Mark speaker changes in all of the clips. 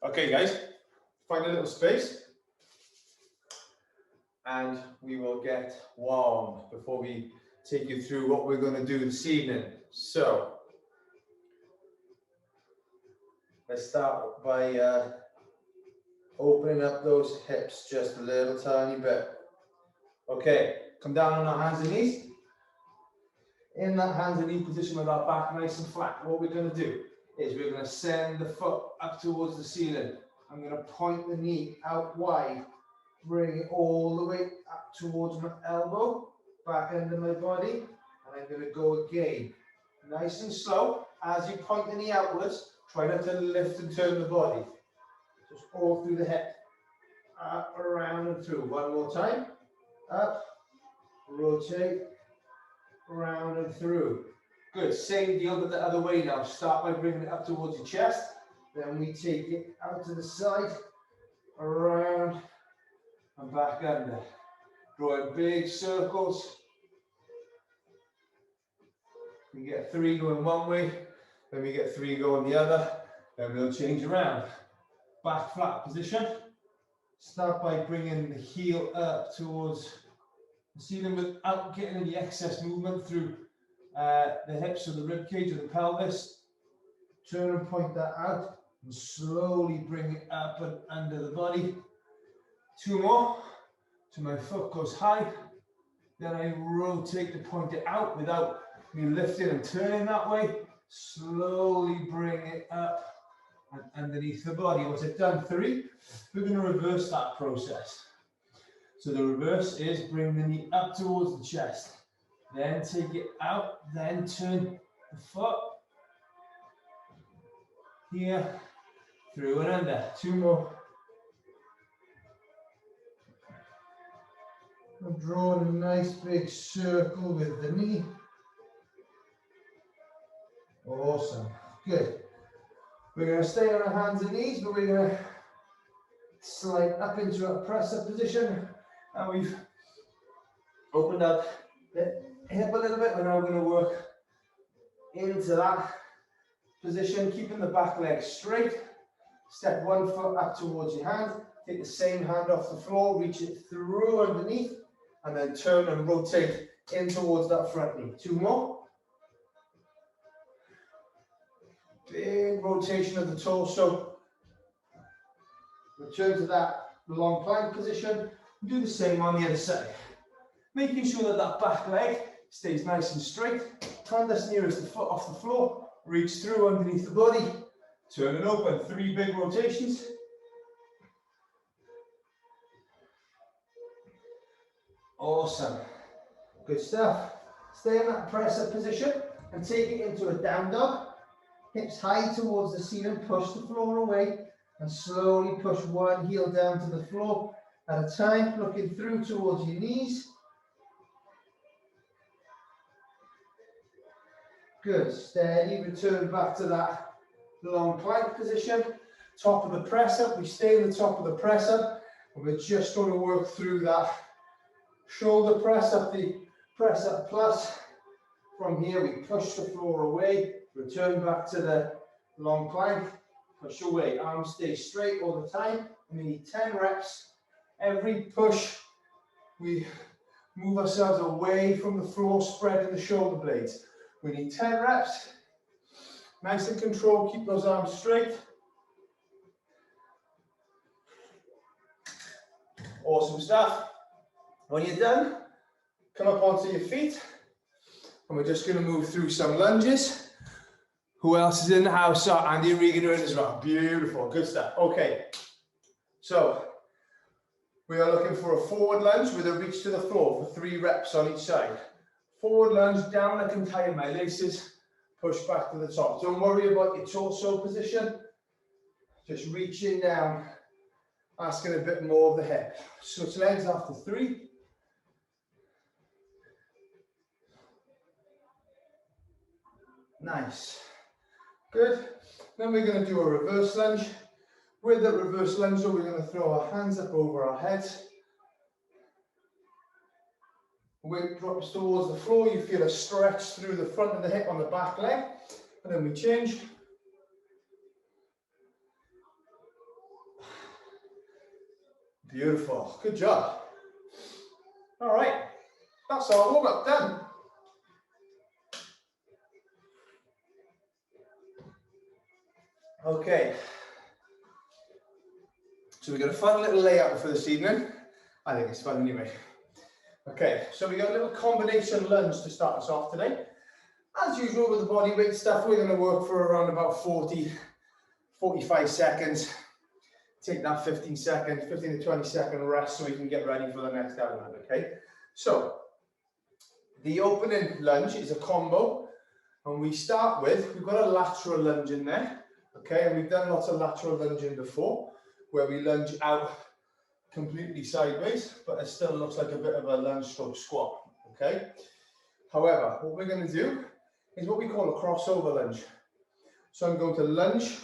Speaker 1: Okay, guys, find a little space and we will get warmed before we take you through what we're going to do this evening. So, let's start by opening up those hips just a little tiny bit. Okay, come down on our hands and knees. In that hands and knee position with our back nice and flat, what we're going to do is we're going to send the foot up towards the ceiling. I'm going to point the knee out wide, bring it all the way up towards my elbow, back end of my body, and I'm going to go again. Nice and slow. As you point the knee outwards, try not to lift and turn the body. Just all through the hip. Up, around and through. One more time. Up, rotate, around and through. Good. Same deal but the other way now. Start by bringing it up towards your chest. Then we take it out to the side, around and back under. Drawing big circles. We get 3 going one way, then we get 3 going the other, then we'll change around. Back flat position. Start by bringing the heel up towards the ceiling without getting any excess movement through the hips or the rib cage or the pelvis. Turn and point that out and slowly bring it up and under the body. 2 more. So my foot goes high. Then I rotate to point it out without me lifting and turning that way. Slowly bring it up and underneath the body. Once I've done 3, we're going to reverse that process. So the reverse is bring the knee up towards the chest. Then take it out. Then turn the foot. Here, through and under. 2 more. I'm drawing a nice big circle with the knee. Awesome. Good. We're going to stay on our hands and knees, but we're going to slide up into a press-up position. And we've opened up the hip a little bit. We're now going to work into that position, keeping the back leg straight. Step 1 foot up towards your hand. Take the same hand off the floor, reach it through underneath, and then turn and rotate in towards that front knee. 2 more. Big rotation of the torso. Return to that long plank position. Do the same on the other side. Making sure that that back leg stays nice and straight. Hand as near as the foot off the floor. Reach through underneath the body. Turn and open. 3 big rotations. Awesome. Good stuff. Stay in that press-up position and take it into a down dog. Hips high towards the ceiling, push the floor away and slowly push one heel down to the floor at a time, looking through towards your knees. Good, steady, return back to that long plank position. Top of the press up, we stay in the top of the press up and we're just going to work through that shoulder press up, the press up plus. From here we push the floor away. Return back to the long plank, push away, arms stay straight all the time. We need 10 reps. Every push, we move ourselves away from the floor, spreading the shoulder blades. We need 10 reps. Nice and controlled, keep those arms straight. Awesome stuff. When you're done, come up onto your feet. And we're just going to move through some lunges. Who else is in the house? Oh, Andy and Regan are in as well. Beautiful, good stuff. Okay, so we are looking for a forward lunge with a reach to the floor for 3 reps on each side. Forward lunge, down I can tie in my laces, push back to the top. Don't worry about your torso position. Just reaching down, asking a bit more of the hip. Switch legs after 3. Nice. Good. Then we're going to do a reverse lunge. With the reverse lunge, we're going to throw our hands up over our heads. Weight drops towards the floor. You feel a stretch through the front of the hip on the back leg. And then we change. Beautiful, good job. All right, that's our warm up done. Okay, so we've got a fun little layout for this evening. I think it's fun anyway. Okay, so we got a little combination lunge to start us off today. As usual with the body weight stuff, we're going to work for around about 45 seconds. Take that 15 to 20 second rest so we can get ready for the next element, okay? So, the opening lunge is a combo, and we start with, we've got a lateral lunge in there, okay? And we've done lots of lateral lunging before, where we lunge out completely sideways, but it still looks like a bit of a lunge stroke squat, okay? However, what we're going to do is what we call a crossover lunge. So I'm going to lunge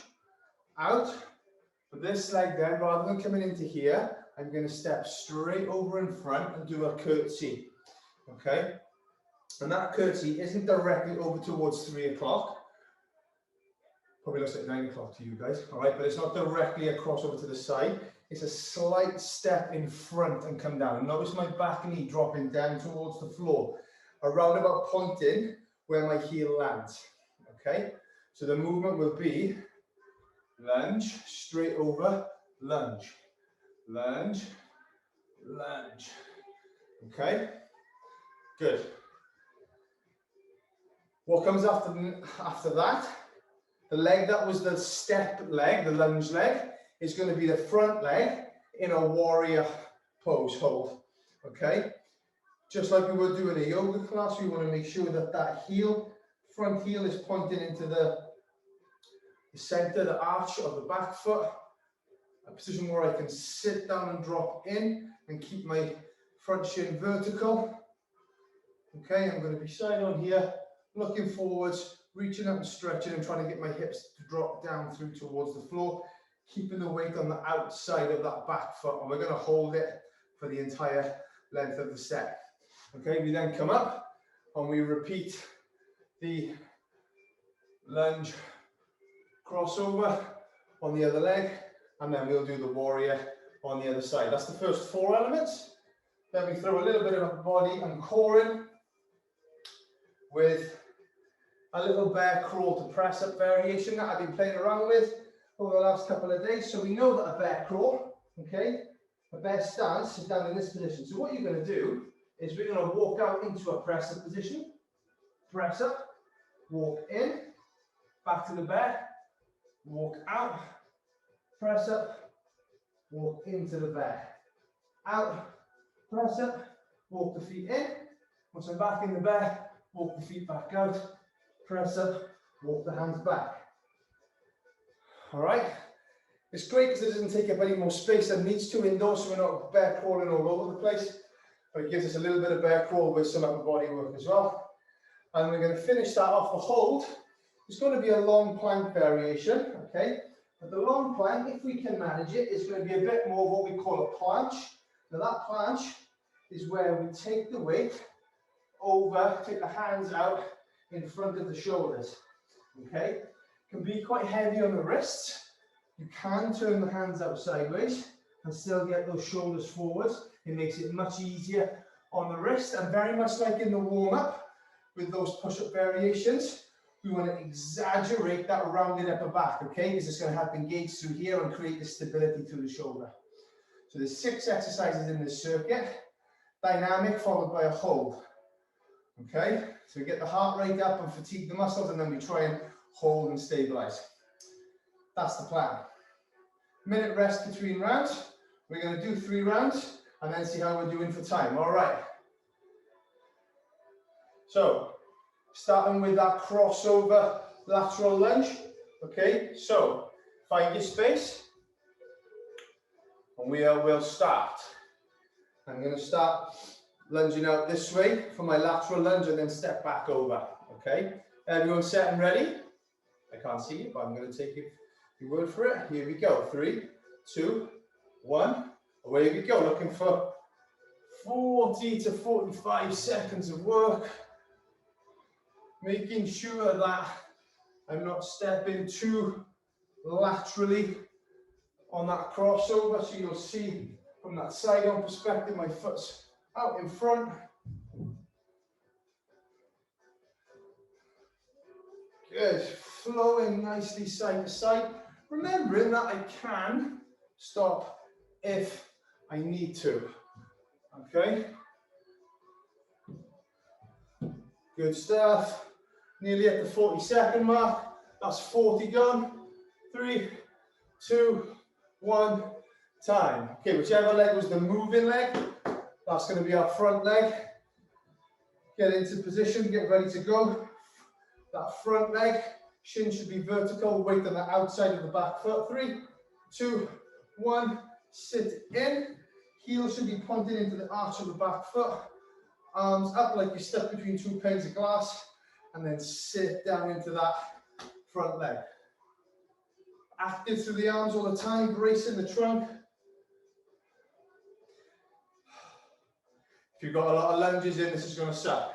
Speaker 1: out with this leg then, rather than coming into here, I'm going to step straight over in front and do a curtsy, okay? And that curtsy isn't directly over towards 3 o'clock. Probably looks like 9 o'clock to you guys, all right? But it's not directly across over to the side. It's a slight step in front and come down. And notice my back knee dropping down towards the floor, around about pointing where my heel lands, okay? So the movement will be lunge, straight over, lunge, lunge, lunge, okay? Good. What comes after that? The leg that was the step leg, the lunge leg, is going to be the front leg in a warrior pose hold, okay? Just like we would do in a yoga class, we want to make sure that that heel, front heel is pointing into the center, the arch of the back foot, a position where I can sit down and drop in and keep my front shin vertical. Okay, I'm going to be side on here, looking forwards, reaching up and stretching and trying to get my hips to drop down through towards the floor, keeping the weight on the outside of that back foot, and we're going to hold it for the entire length of the set. Okay, we then come up and we repeat the lunge crossover on the other leg, and then we'll do the warrior on the other side. That's the first 4 elements. Then we throw a little bit of a body and core in with a little bear crawl to press up variation that I've been playing around with over the last couple of days. So we know that a bear crawl, okay, a bear stance is down in this position. So what you're going to do is we're going to walk out into a press up position, press up, walk in, back to the bear, walk out, press up, walk into the bear, out, press up, walk the feet in. Once I'm back in the bear, walk the feet back out, press up, walk the hands back. All right, it's great because it doesn't take up any more space than needs to indoors, so we're not bear crawling all over the place, but it gives us a little bit of bear crawl with some upper body work as well. And we're going to finish that off. The hold is going to be a long plank variation, okay? But the long plank, if we can manage it, is going to be a bit more what we call a planche. Now that planche is where we take the weight over, take the hands out in front of the shoulders, okay? Can be quite heavy on the wrists. You can turn the hands out sideways and still get those shoulders forwards. It makes it much easier on the wrist, and very much like in the warm-up with those push-up variations, we want to exaggerate that rounded upper back, okay? Because it's going to help engage through here and create the stability through the shoulder. So there's 6 exercises in this circuit, dynamic followed by a hold, okay? So we get the heart rate up and fatigue the muscles, and then we try and hold and stabilize. That's the plan. Minute rest between rounds. We're going to do 3 rounds and then see how we're doing for time. All right. So, starting with that crossover lateral lunge. Okay, so find your space and we'll start. I'm going to start lunging out this way for my lateral lunge and then step back over. Okay, everyone set and ready? I can't see it, but I'm going to take your word for it. Here we go. 3, 2, 1. Away we go. Looking for 40 to 45 seconds of work. Making sure that I'm not stepping too laterally on that crossover. So you'll see From that side on perspective, my foot's out in front. Good, flowing nicely side to side. Remembering that I can stop if I need to, okay? Good stuff. Nearly at the 40-second mark. That's 40 gone. 3, 2, 1, time. Okay, whichever leg was the moving leg, that's going to be our front leg. Get into position, get ready to go. That front leg, shin should be vertical, weight on the outside of the back foot. 3, 2, 1, sit in. Heel should be pointing into the arch of the back foot. Arms up like you're stuck between 2 panes of glass, and then sit down into that front leg. Active through the arms all the time, bracing the trunk. If you've got a lot of lunges in, this is going to suck.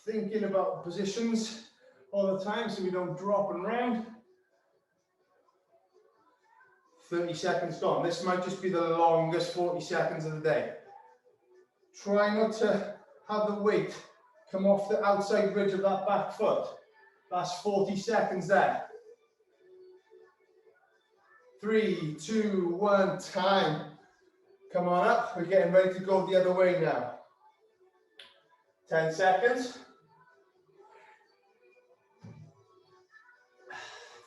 Speaker 1: Thinking about positions all the time so we don't drop and round. 30 seconds gone. This might just be the longest 40 seconds of the day. Try not to have the weight come off the outside ridge of that back foot. That's 40 seconds there. 3, 2, 1, time. Come on up. We're getting ready to go the other way now. 10 seconds.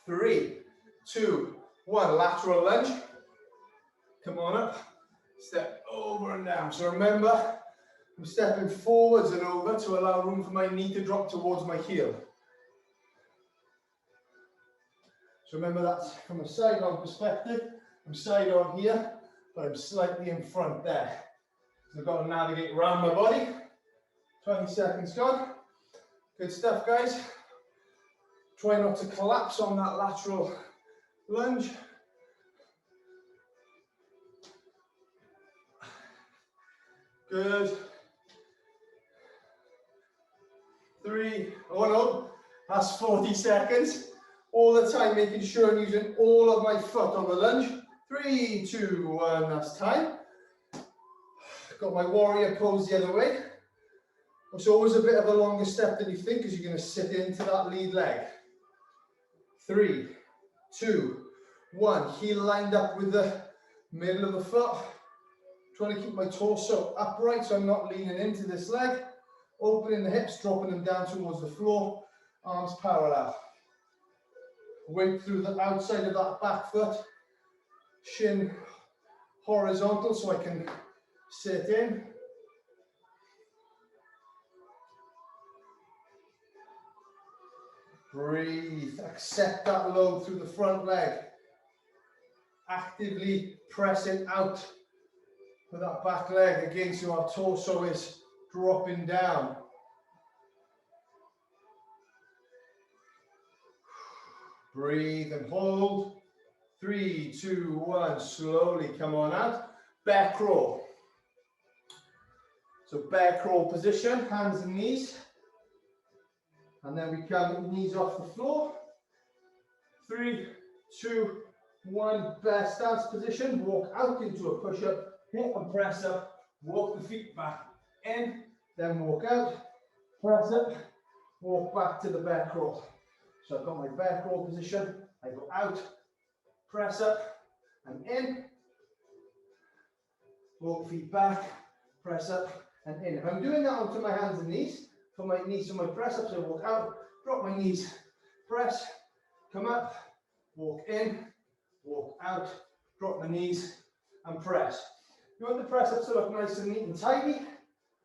Speaker 1: 3, 2, 1. Lateral lunge. Come on up. Step over and down. So remember, I'm stepping forwards and over to allow room for my knee to drop towards my heel. So remember that's from a side on perspective. I'm side on here, but I'm slightly in front there. So I've got to navigate around my body. 20 seconds gone. Good stuff, guys. Try not to collapse on that lateral lunge. Good. 3, oh no, that's 40 seconds. All the time making sure I'm using all of my foot on the lunge. 3, 2, 1, that's time. Got my warrior pose the other way. It's always a bit of a longer step than you think because you're going to sit into that lead leg. 3, 2, 1. Heel lined up with the middle of the foot. Trying to keep my torso upright so I'm not leaning into this leg. Opening the hips, dropping them down towards the floor. Arms parallel. Weight through the outside of that back foot. Shin horizontal so I can sit in. Breathe. Accept that load through the front leg. Actively press it out with that back leg again so our torso is dropping down. Breathe and hold. 3, 2, 1. Slowly come on out. Bear crawl. So bear crawl position, hands and knees. And then we come knees off the floor. 3, 2, 1. Bear stance position. Walk out into a push-up. Hit and press up. Walk the feet back in. Then walk out. Press up. Walk back to the bear crawl. So I've got my bear crawl position. I go out. Press up and in. Walk feet back. Press up and in. If I'm doing that onto my hands and knees, for my knees for my press ups, I walk out, drop my knees, press, come up, walk in, walk out, drop my knees, and press. You want the press ups to look nice and neat and tidy.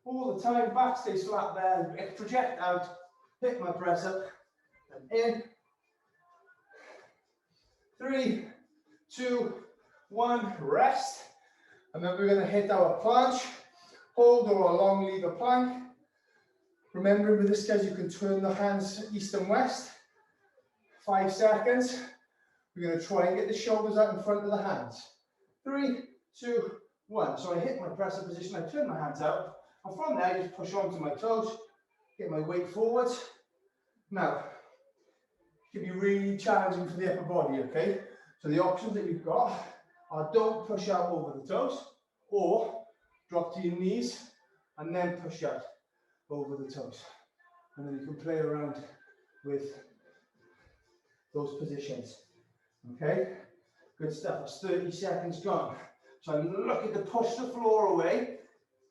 Speaker 1: All the time, back stays flat there, project out, hit my press up, and in. 3, 2, 1, rest. And then we're going to hit our planche hold or a long lever plank. Remember with this, guys, you can turn the hands east and west. 5 seconds. We're going to try and get the shoulders out in front of the hands. 3, 2, 1. So I hit my press up position, I turn my hands out, and from there I just push onto my toes, get my weight forwards. Now, it can be really challenging for the upper body, okay? So the options that you've got are don't push out over the toes. or drop to your knees and then push out over the toes. And then you can play around with those positions. Okay, good stuff. It's 30 seconds gone. So I'm looking to push the floor away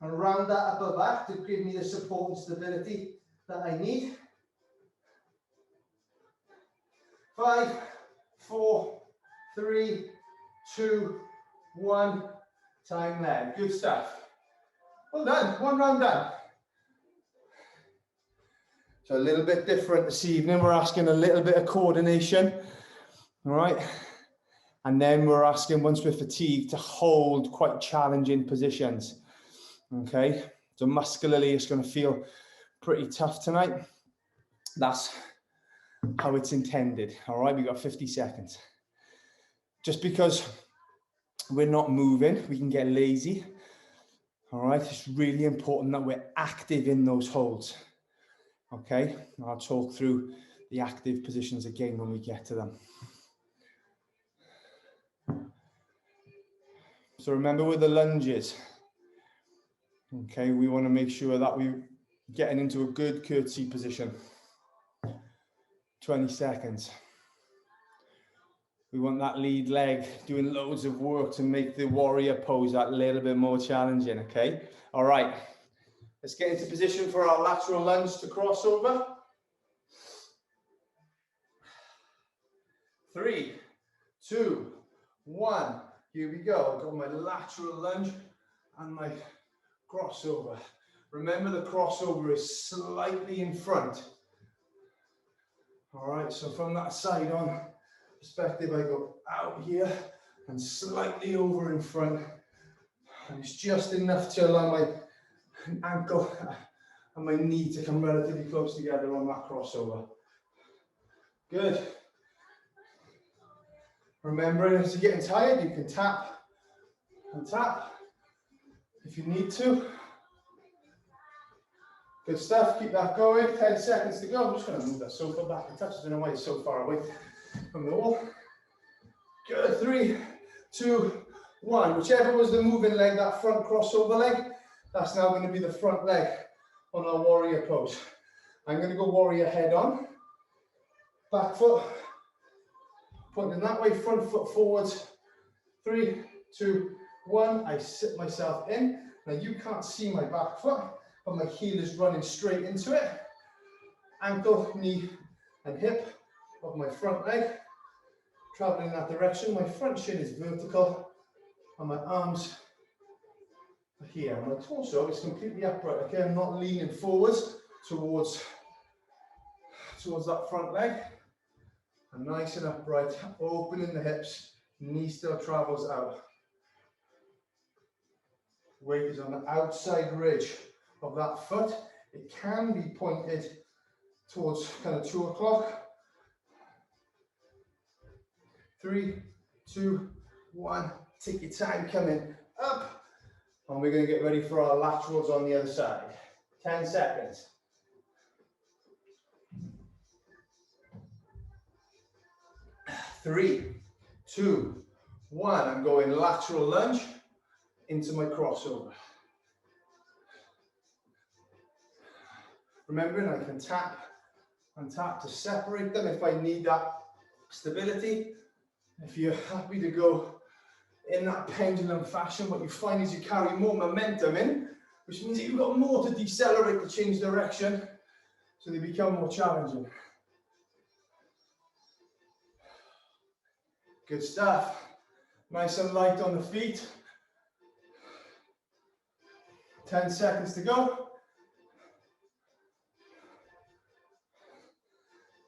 Speaker 1: and round that upper back to give me the support and stability that I need. 5, 4, 3, 2, 1. Time there. Good stuff. Well done. One round done. So a little bit different this evening. We're asking a little bit of coordination. All right. And then we're asking, once we're fatigued, to hold quite challenging positions. Okay. So muscularly, it's going to feel pretty tough tonight. That's how it's intended. All right. We've got 50 seconds. Just because we're not moving, we can get lazy. All right. It's really important that we're active in those holds. Okay. I'll talk through the active positions again when we get to them. So remember with the lunges, okay, we want to make sure that we're getting into a good curtsy position. 20 seconds. We want that lead leg doing loads of work to make the warrior pose that little bit more challenging, okay? All right, let's get into position for our lateral lunge to crossover. 3, 2, 1. Here we go. I've got my lateral lunge and my crossover. Remember, the crossover is slightly in front. All right, so from that side on perspective, I go out here and slightly over in front. And it's just enough to allow my ankle and my knee to come relatively close together on that crossover. Good. Remembering, if you're getting tired, you can tap and tap if you need to. Good stuff, keep that going. 10 seconds to go. I'm just going to move that sofa back a touch. I don't know why it's so far away from the wall. Good, 3, 2, 1. Whichever was the moving leg, that front crossover leg, that's now going to be the front leg on our warrior pose. I'm going to go warrior head on. Back foot pointing that way, front foot forwards. 3, 2, 1. I sit myself in. Now you can't see my back foot, but my heel is running straight into it. Ankle, knee, and hip of my front leg traveling in that direction. My front shin is vertical, and my arms are here. My torso is completely upright. Okay, I'm not leaning forwards towards that front leg. I'm nice and upright, opening the hips, knee still travels out. Weight is on the outside ridge of that foot. It can be pointed towards kind of 2 o'clock. 3, 2, 1. Take your time coming up. And we're going to get ready for our laterals on the other side. 10 seconds. 3, 2, 1. I'm going lateral lunge into my crossover. Remembering I can tap and tap to separate them if I need that stability. If you're happy to go in that pendulum fashion, what you find is you carry more momentum in, which means that you've got more to decelerate to change direction, so they become more challenging. Good stuff. Nice and light on the feet. 10 seconds to go.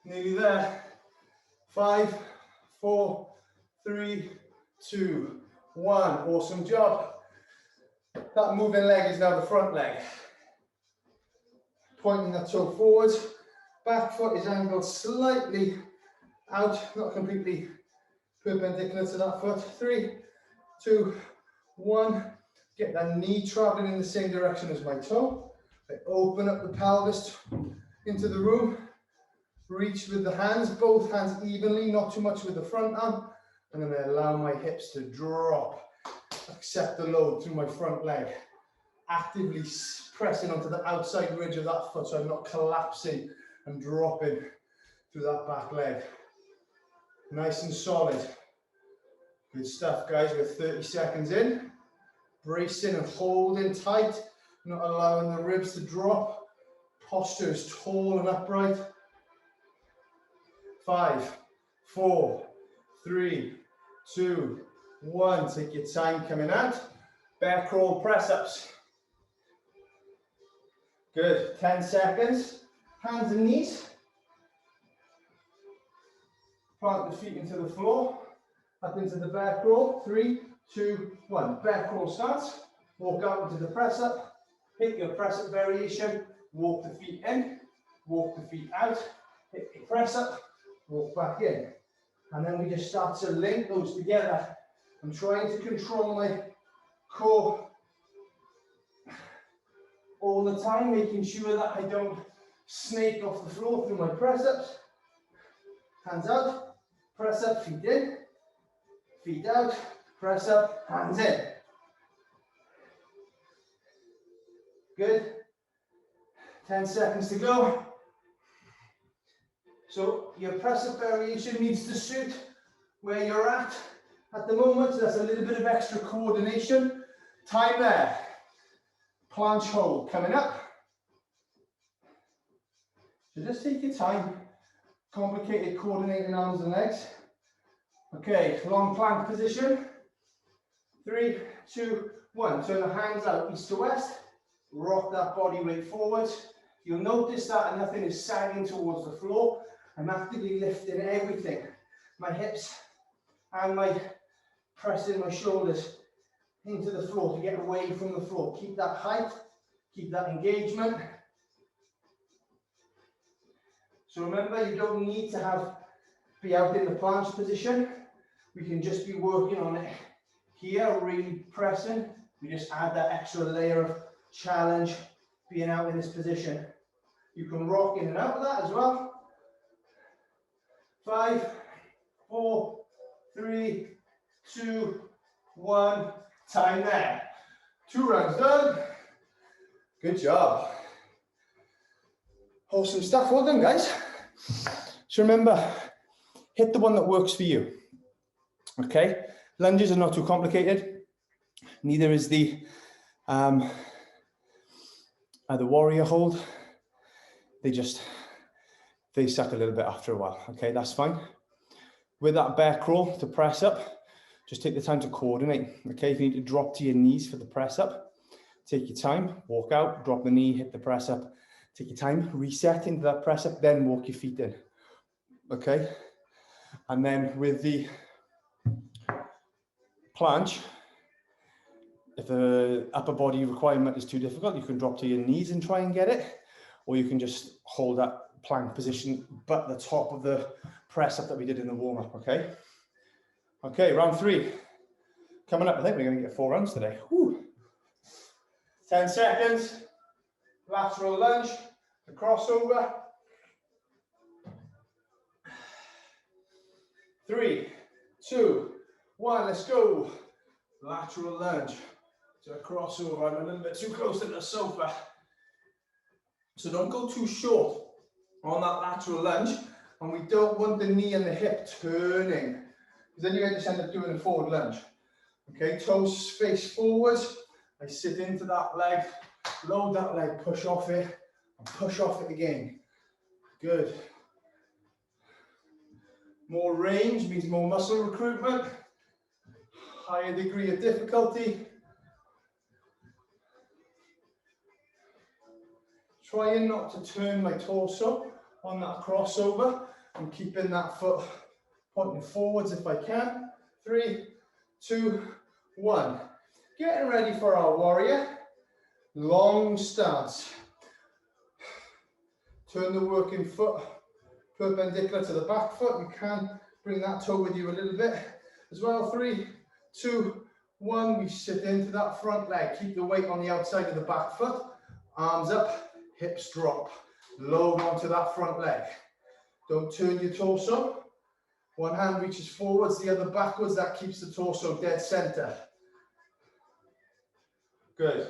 Speaker 1: Nearly there. 5, 4, 3, 2, 1. Awesome job. That moving leg is now the front leg. Pointing that toe forwards. Back foot is angled slightly out, not completely perpendicular to that foot. 3, 2, 1. Get that knee traveling in the same direction as my toe. I open up the pelvis into the room. Reach with the hands, both hands evenly, not too much with the front arm. And then I allow my hips to drop
Speaker 2: accept the load through my front leg. Actively pressing onto the outside ridge of that foot so I'm not collapsing and dropping through that back leg. Nice and solid. Good stuff, guys. We're 30 seconds in. Bracing and holding tight, not allowing the ribs to drop. Posture is tall and upright. 5, 4, 3, 2, 1. Take your time coming out. Bear crawl press-ups. Good. 10 seconds. Hands and knees. Plant the feet into the floor. Up into the bear crawl. 3, 2, 1. Bear crawl starts. Walk out into the press-up. Hit your press-up variation. Walk the feet in. Walk the feet out. Hit your press-up. Walk back in. And then we just start to link those together. I'm trying to control my core all the time, making sure that I don't snake off the floor through my press-ups. Hands out, press up, feet in, feet out, press up, hands in. Good. 10 seconds to go. So your press-up variation needs to suit where you're at the moment. So that's a little bit of extra coordination. Time there. Planche hold coming up. So just take your time. Complicated coordinating arms and legs. Okay, long plank position. 3, 2, 1. Turn the hands out east to west. Rock that body weight forwards. You'll notice that nothing is sagging towards the floor. I'm actively lifting everything. My hips and my pressing my shoulders into the floor to get away from the floor. Keep that height, keep that engagement. So remember, you don't need to be out in the planche position. We can just be working on it here, really pressing. We just add that extra layer of challenge being out in this position. You can rock in and out of that as well. 5, 4, 3, 2, 1. Time there. 2 rounds done. Good job. Awesome stuff. Well done, guys. So remember, hit the one that works for you. Okay? Lunges are not too complicated. Neither is the warrior hold. They suck a little bit after a while. Okay, that's fine. With that bear crawl to press up, just take the time to coordinate. Okay, if you need to drop to your knees for the press up, take your time, walk out, drop the knee, hit the press up, take your time, reset into that press up, then walk your feet in. Okay, and then with the planche, if the upper body requirement is too difficult, you can drop to your knees and try and get it, or you can just hold that plank position but the top of the press up that we did in the warm-up. Okay. Okay, round 3 coming up. I think we're going to get 4 rounds today. Whew. 10 seconds. Lateral lunge, the crossover. 3, 2, 1. Let's go. Lateral lunge to a crossover. I'm a little bit too close to the sofa, so don't go too short on that lateral lunge, and we don't want the knee and the hip turning, because then you just end up doing a forward lunge. Okay, toes face forwards. I sit into that leg, load that leg, push off it, and push off it again. Good. More range means more muscle recruitment, higher degree of difficulty. Trying not to turn my torso on that crossover and keeping that foot pointing forwards if I can. 3, 2, 1. Getting ready for our warrior. Long stance. Turn the working foot perpendicular to the back foot. You can bring that toe with you a little bit as well. 3, 2, 1. We sit into that front leg. Keep the weight on the outside of the back foot. Arms up. Hips drop, load onto that front leg. Don't turn your torso. One hand reaches forwards, the other backwards. That keeps the torso dead center. Good.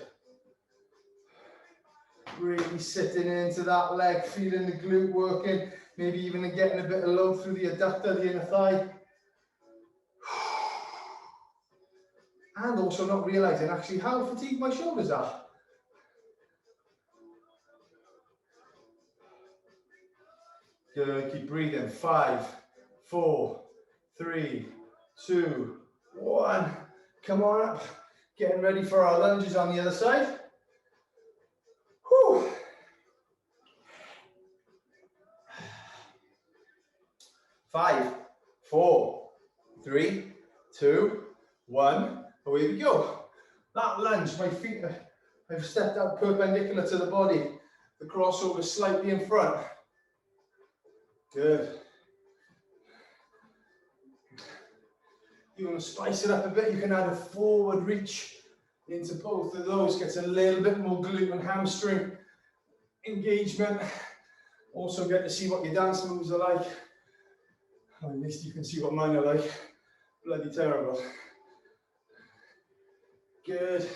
Speaker 2: Really sitting into that leg, feeling the glute working, maybe even getting a bit of load through the adductor, the inner thigh. And also not realizing actually how fatigued my shoulders are. Good, keep breathing. 5, 4, 3, 2, 1. Come on up. Getting ready for our lunges on the other side. Whew. 5, 4, 3, 2, 1. Away we go. That lunge, my feet, I've stepped out perpendicular to the body. The crossover slightly in front. Good. You want to spice it up a bit, you can add a forward reach into both of those. Gets a little bit more glute and hamstring engagement. Also get to see what your dance moves are like. Or at least you can see what mine are like. Bloody terrible. Good.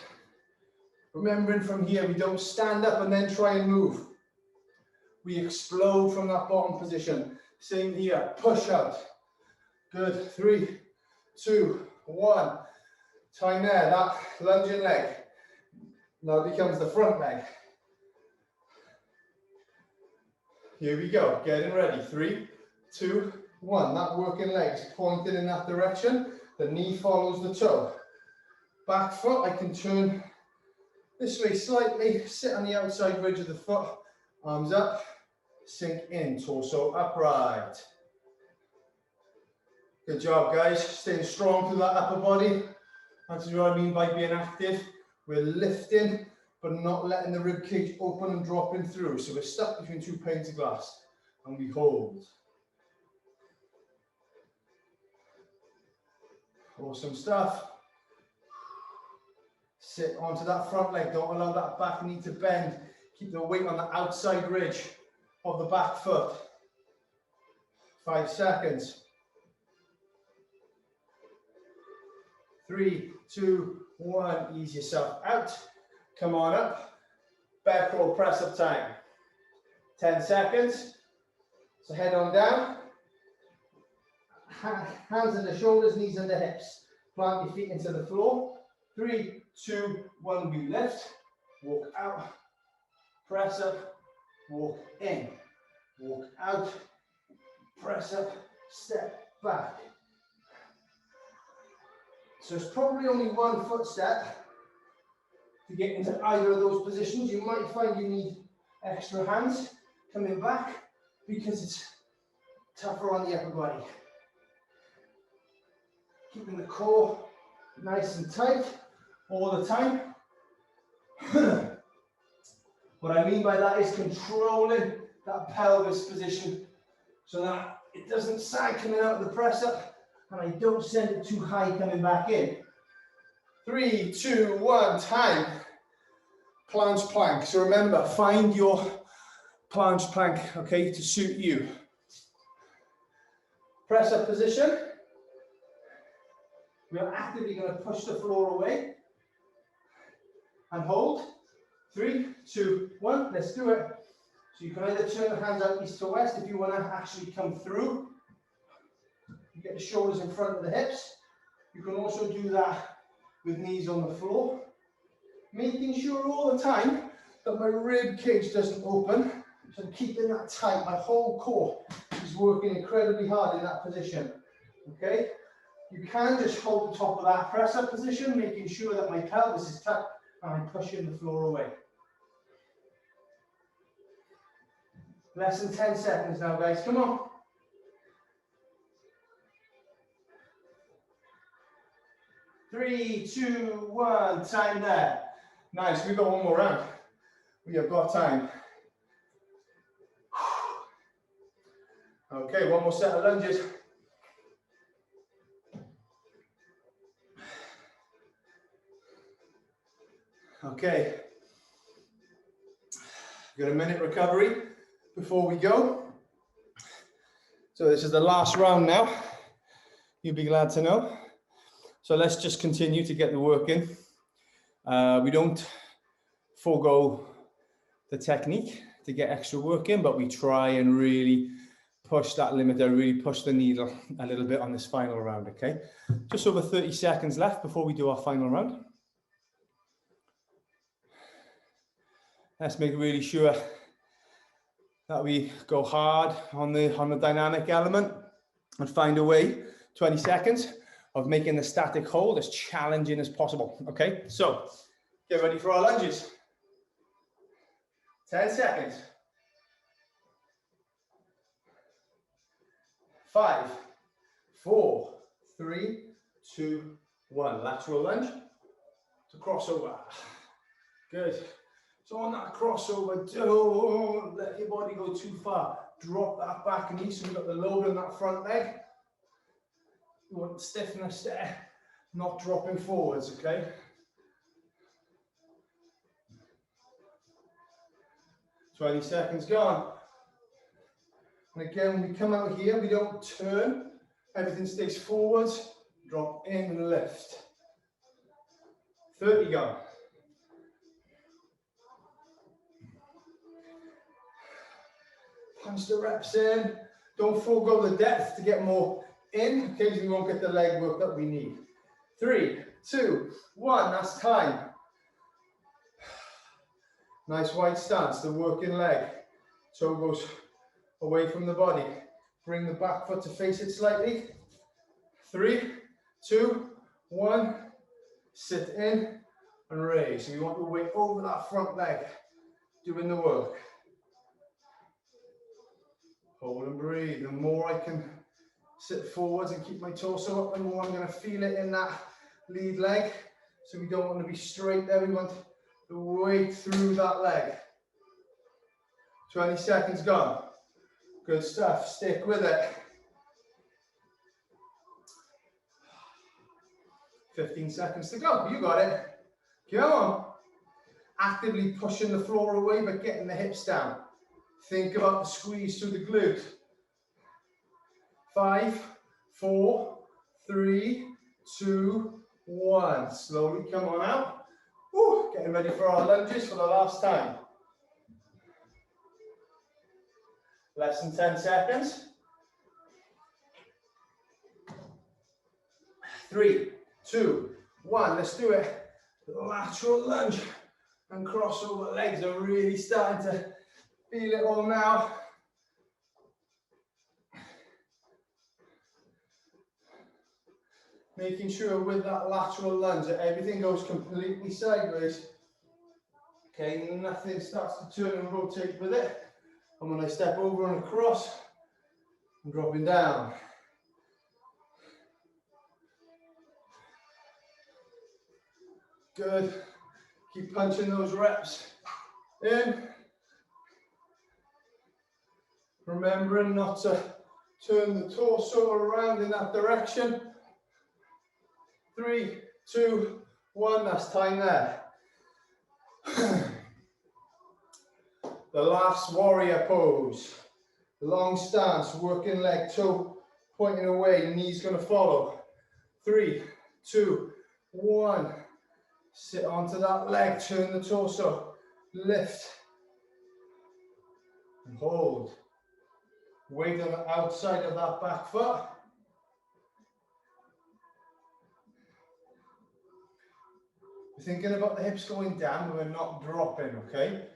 Speaker 2: Remembering from here, we don't stand up and then try and move. We explode from that bottom position. Same here, push out. Good, 3, 2, 1. Time there, that lunging leg. Now becomes the front leg. Here we go, getting ready. 3, 2, 1. That working leg is pointed in that direction. The knee follows the toe. Back foot, I can turn this way slightly, sit on the outside ridge of the foot, arms up, sink in, torso upright. Good job, guys. Staying strong through that upper body. That's what I mean by being active. We're lifting, but not letting the rib cage open and dropping through. So we're stuck between two panes of glass, and we hold. Awesome stuff. Sit onto that front leg. Don't allow that back knee to bend. Keep the weight on the outside ridge of the back foot. 5 seconds. 3, 2, 1. Ease yourself out. Come on up. Back roll press up time. 10 seconds. So head on down. Hands on the shoulders, knees on the hips. Plant your feet into the floor. 3, 2, 1. We lift. Walk out. Press up. Walk in. Walk out. Press up. Step back. So it's probably only one footstep to get into either of those positions. You might find you need extra hands coming back because it's tougher on the upper body. Keeping the core nice and tight all the time. What I mean by that is controlling that pelvis position so that it doesn't sag coming out of the press up and I don't send it too high coming back in. 3, 2, 1, time. Planche plank. So remember, find your planche plank, okay, to suit you. Press up position. We are actively going to push the floor away and hold. 3, 2, 1. Let's do it. So you can either turn the hands out east to west if you want to actually come through. You get the shoulders in front of the hips. You can also do that with knees on the floor. Making sure all the time that my rib cage doesn't open. So I'm keeping that tight. My whole core is working incredibly hard in that position. Okay? You can just hold the top of that press up position, making sure that my pelvis is tucked and I'm pushing the floor away. Less than 10 seconds now, guys. Come on. 3, 2, 1. Time there. Nice. We've got one more round. We have got time. Okay, one more set of lunges. Okay. Got a minute recovery before we go. So this is the last round now. You'll be glad to know. So let's just continue to get the work in. We don't forego the technique to get extra work in, but we try and really push that limiter, really push the needle a little bit on this final round, okay? Just over 30 seconds left before we do our final round. Let's make really sure that we go hard on the dynamic element and find a way, 20 seconds, of making the static hold as challenging as possible, okay? So, get ready for our lunges. 10 seconds. 5, 4, 3, 2, 1. Lateral lunge to crossover. Good. So on that crossover, don't let your body go too far. Drop that back knee so you've got the load on that front leg. You want stiffness there, not dropping forwards, okay? "20 seconds gone." And again, when we come out here, we don't turn. Everything stays forwards. Drop in and lift. 30 gone. Punch the reps in. Don't forego the depth to get more in. Occasionally we won't get the leg work that we need. 3, 2, 1. That's time. Nice wide stance, the working leg. Toe goes away from the body. Bring the back foot to face it slightly. 3, 2, 1. Sit in and raise. So you want your weight over that front leg, doing the work. Hold and breathe. The more I can sit forwards and keep my torso up, the more I'm going to feel it in that lead leg. So we don't want to be straight there. We want the weight through that leg. 20 seconds gone. Good stuff. Stick with it. 15 seconds to go. You got it. Come on. Actively pushing the floor away, but getting the hips down. Think about the squeeze through the glute. 5, 4, 3, 2, 1. Slowly come on out. Woo, getting ready for our lunges for the last time. Less than 10 seconds. 3, 2, 1. Let's do it. Lateral lunge and crossover. Legs are really starting to feel it all now. Making sure with that lateral lunge that everything goes completely sideways. Okay, nothing starts to turn and rotate with it. And when I step over and across, I'm dropping down. Good. Keep punching those reps in. Remembering not to turn the torso around in that direction. 3, 2, 1. That's time there. The last warrior pose. Long stance, working leg, toe pointing away, knees going to follow. 3, 2, 1. Sit onto that leg, turn the torso, lift, and hold. Weight on the outside of that back foot. We're thinking about the hips going down, but we're not dropping, okay?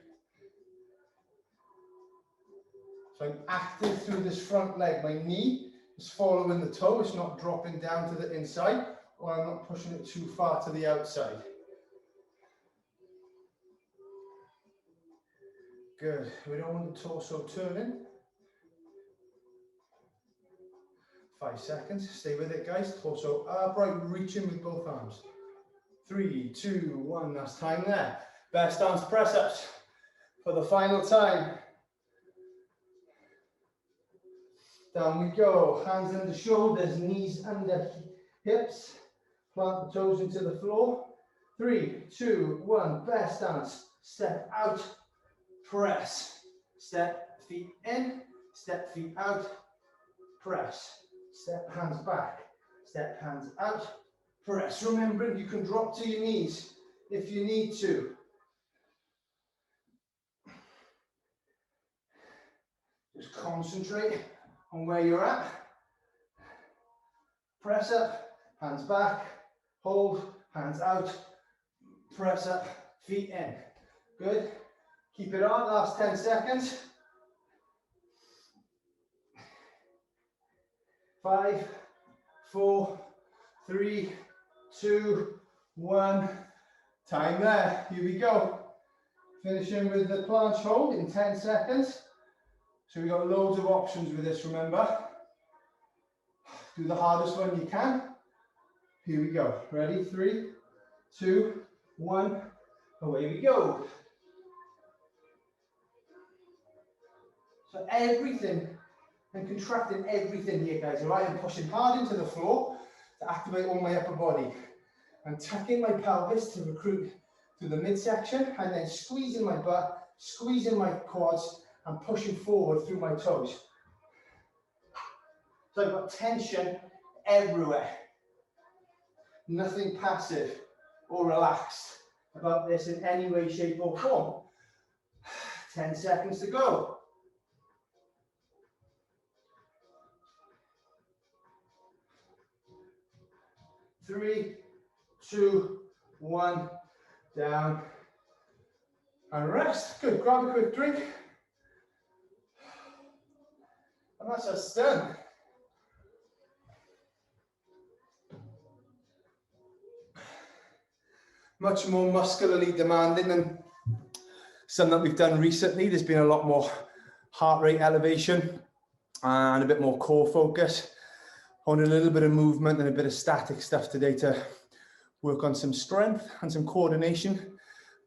Speaker 2: So I'm active through this front leg. My knee is following the toe. It's not dropping down to the inside, or I'm not pushing it too far to the outside. Good. We don't want the torso turning. 5 seconds. Stay with it, guys. Torso upright, reaching with both arms. 3, 2, 1. That's time there. Best stance press-ups for the final time. Down we go. Hands under shoulders, knees under hips. Plant the toes into the floor. 3, 2, 1. Best stance. Step out. Press. Step feet in. Step feet out. Press. Step hands back. Step hands out. Press. Remembering you can drop to your knees if you need to. Just concentrate on where you're at. Press up, hands back, hold, hands out, press up, feet in. Good. Keep it on, last 10 seconds. 5, 4, 3, 2, 1. Time there. Here we go. Finishing with the planche hold in 10 seconds. So we've got loads of options with this, remember. Do the hardest one you can. Here we go. Ready? 3, 2, 1. Away we go. So everything, I'm contracting everything here, guys. All right, I'm pushing hard into the floor to activate all my upper body. I'm tucking my pelvis to recruit through the midsection, and then squeezing my butt, squeezing my quads, and pushing forward through my toes. So I've got tension everywhere. Nothing passive or relaxed about this in any way, shape, or form. 10 seconds to go. 3, 2, 1, down and rest. Good, grab a quick drink. And that's us done. Much more muscularly demanding than some that we've done recently. There's been a lot more heart rate elevation and a bit more core focus. On a little bit of movement and a bit of static stuff today to work on some strength and some coordination,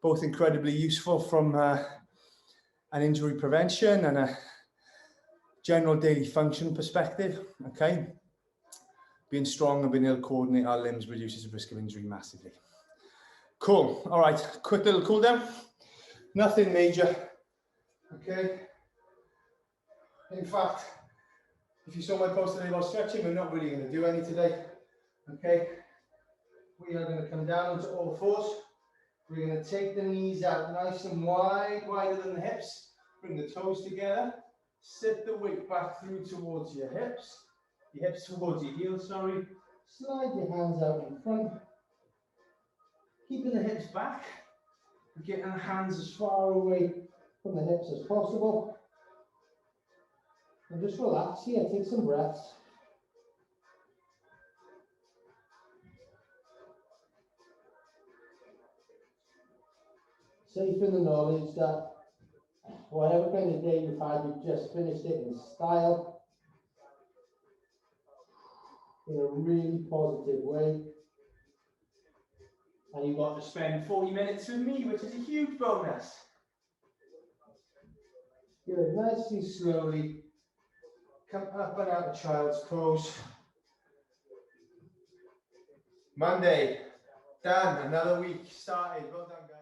Speaker 2: both incredibly useful from an injury prevention and a general daily function perspective, okay? Being strong and being able to coordinate our limbs reduces the risk of injury massively. Cool, all right, quick little cool down. Nothing major, okay? In fact, if you saw my post today about stretching, we're not really going to do any today, okay? We are going to come down to all fours. We're going to take the knees out nice and wide, wider than the hips. Bring the toes together. Sit the weight back through towards your hips towards your heels, sorry. Slide your hands out in front. Keeping the hips back. Getting the hands as far away from the hips as possible. And just relax here, take some breaths. Safe in the knowledge that whatever kind of day you've had, you've just finished it in style, in a really positive way. And you got to spend 40 minutes with me, which is a huge bonus. Good, nice and slowly. Come up and out of child's pose. Monday, done. Another week started. Well done, guys.